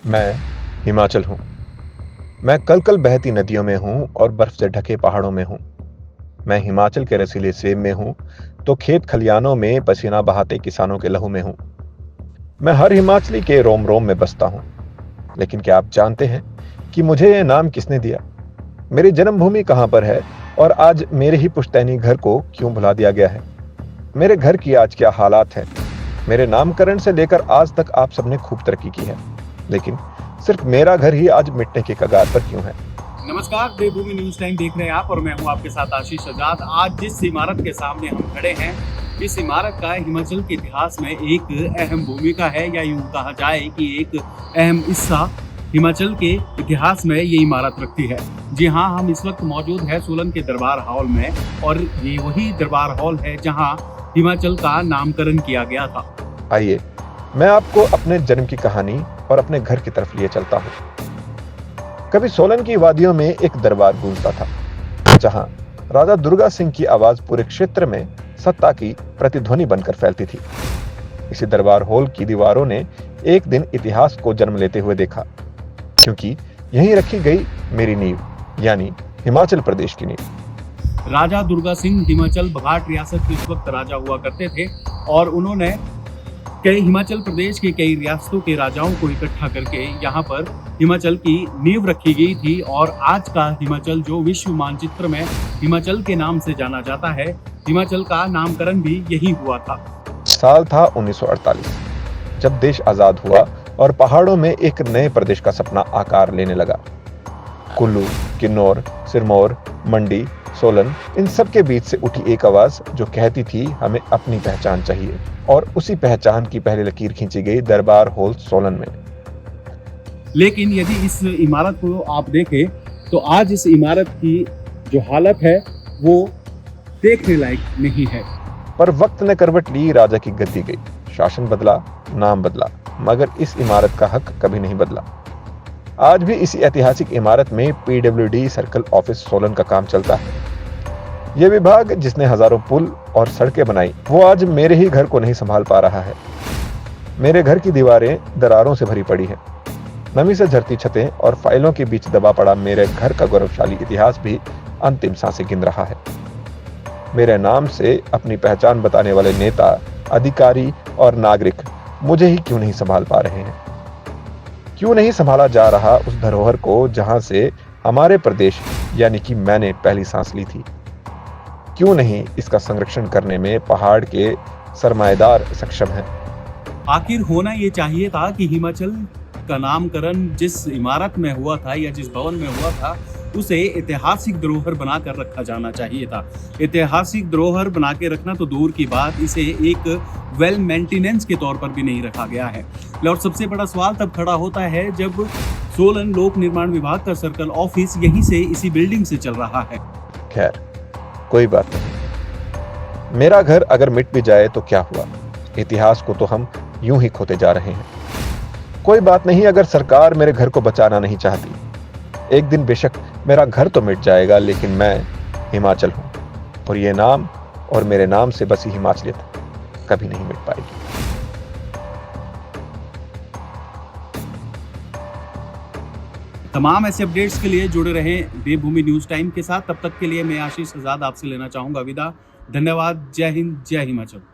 मैं हिमाचल हूँ। मैं कल-कल बहती नदियों में हूँ और बर्फ से ढके पहाड़ों में हूँ। मैं हिमाचल के रसीले सेब में हूँ, तो खेत खलियानों में पसीना बहाते किसानों के लहू में हूँ। मैं हर हिमाचली के रोम-रोम में बसता हूँ। लेकिन क्या आप जानते हैं कि मुझे ये नाम किसने दिया? मेरी जन्मभूमि कहाँ पर है और आज मेरे ही पुश्तैनी घर को क्यों भुला दिया गया है? मेरे घर की आज क्या हालात है? मेरे नामकरण से लेकर आज तक आप सबने खूब तरक्की की है, लेकिन सिर्फ मेरा घर ही आज मिटने के कगार पर क्यों है? नमस्कार, देवभूमि न्यूज टाइम देख रहे हैं आप और मैं हूं आपके साथ आशीष आजाद। आज जिस इमारत के सामने हम खड़े हैं, इस इमारत का हिमाचल के इतिहास में एक अहम भूमिका है, या यूं कहा जाए कि एक अहम हिस्सा हिमाचल के इतिहास में ये इमारत रखती है। जी हाँ, हम इस वक्त मौजूद है सोलन के दरबार हॉल में, और ये वही दरबार हॉल है जहाँ हिमाचल का नामकरण किया गया था। आइए, मैं आपको अपने जन्म की कहानी और अपने घर की तरफ लिए चलता हूँ। कभी सोलन की वादियों में एक दरबार गूंजता था, जहां राजा दुर्गा सिंह की आवाज पूरे क्षेत्र में सत्ता की प्रतिध्वनि बनकर फैलती थी। इसी दरबार हॉल की दीवारों ने एक दिन इतिहास को जन्म लेते हुए देखा, क्योंकि यहीं रखी गई मेरी नींव, यानी हिमाचल प्रदेश की नींव। राजा दुर्गा सिंह हिमाचल बघाट रियासत के उस वक्त राजा हुआ करते थे, और उन्होंने कई हिमाचल प्रदेश के कई रियासतों के राजाओं को इकट्ठा करके यहाँ पर हिमाचल की नींव रखी गई थी। और आज का हिमाचल जो विश्व मानचित्र में हिमाचल के नाम से जाना जाता है, हिमाचल का नामकरण भी यही हुआ था। साल था 1948, जब देश आजाद हुआ और पहाड़ों में एक नए प्रदेश का सपना आकार लेने लगा। कुल्लू, किन्नौर, सिरमौर, मंडी, सोलन, इन सब के बीच से उठी एक आवाज जो कहती थी हमें अपनी पहचान चाहिए, और उसी पहचान की पहली लकीर खींची गई दरबार हॉल सोलन में। लेकिन यदि इस इमारत को आप देखें तो आज इस इमारत की जो हालत है वो देखने लायक नहीं है। पर वक्त ने करवट ली, राजा की गद्दी गई, शासन बदला, नाम बदला, मगर इस इमारत का हक कभी नहीं बदला। आज भी इसी ऐतिहासिक इमारत में पीडब्ल्यूडी सर्कल ऑफिस सोलन का काम चलता है। यह विभाग जिसने हजारों पुल और सड़कें बनाई, वो आज मेरे ही घर को नहीं संभाल पा रहा है। मेरे घर की दीवारें दरारों से भरी पड़ी हैं। नमी से झरती छतें और फाइलों के बीच दबा पड़ा मेरे घर का गौरवशाली इतिहास भी अंतिम सांसें गिन रहा है। मेरे नाम से अपनी पहचान बताने वाले नेता, अधिकारी और नागरिक मुझे ही क्यों नहीं संभाल पा रहे हैं? क्यों नहीं संभाला जा रहा उस धरोहर को जहां से हमारे प्रदेश यानी कि मैंने पहली सांस ली थी? क्यों नहीं इसका संरक्षण करने में पहाड़ के सरमाएदार सक्षम हैं? आखिर होना ये चाहिए था कि हिमाचल का नामकरण जिस इमारत में हुआ था या जिस भवन में हुआ था, उसे ऐतिहासिक धरोहर बनाकर रखा जाना चाहिए था। ऐतिहासिक धरोहर बना के रखना तो दूर की बात, इसे एक वेल मेंटेनेंस के तौर पर भी नहीं रखा गया है। और सबसे बड़ा सवाल तब खड़ा होता है जब सोलन लोक निर्माण विभाग का सर्कल ऑफिस यहीं से, इसी बिल्डिंग से चल रहा है। खैर, कोई बात नहीं। मेरा घर अगर मिट भी जाए तो क्या हुआ? इतिहास को तो हम यूं ही खोते जा रहे हैं। कोई बात नहीं अगर सरकार मेरे घर को बचाना नहीं चाहती। एक दिन बेशक मेरा घर तो मिट जाएगा, लेकिन मैं हिमाचल हूं, और ये नाम और मेरे नाम से बसी हिमाचलियत कभी नहीं मिट पाएगी। तमाम ऐसे अपडेट्स के लिए जुड़े रहें देवभूमि न्यूज टाइम के साथ। तब तक के लिए मैं आशीष आजाद आपसे लेना चाहूंगा विदा। धन्यवाद। जय हिंद, जय हिमाचल।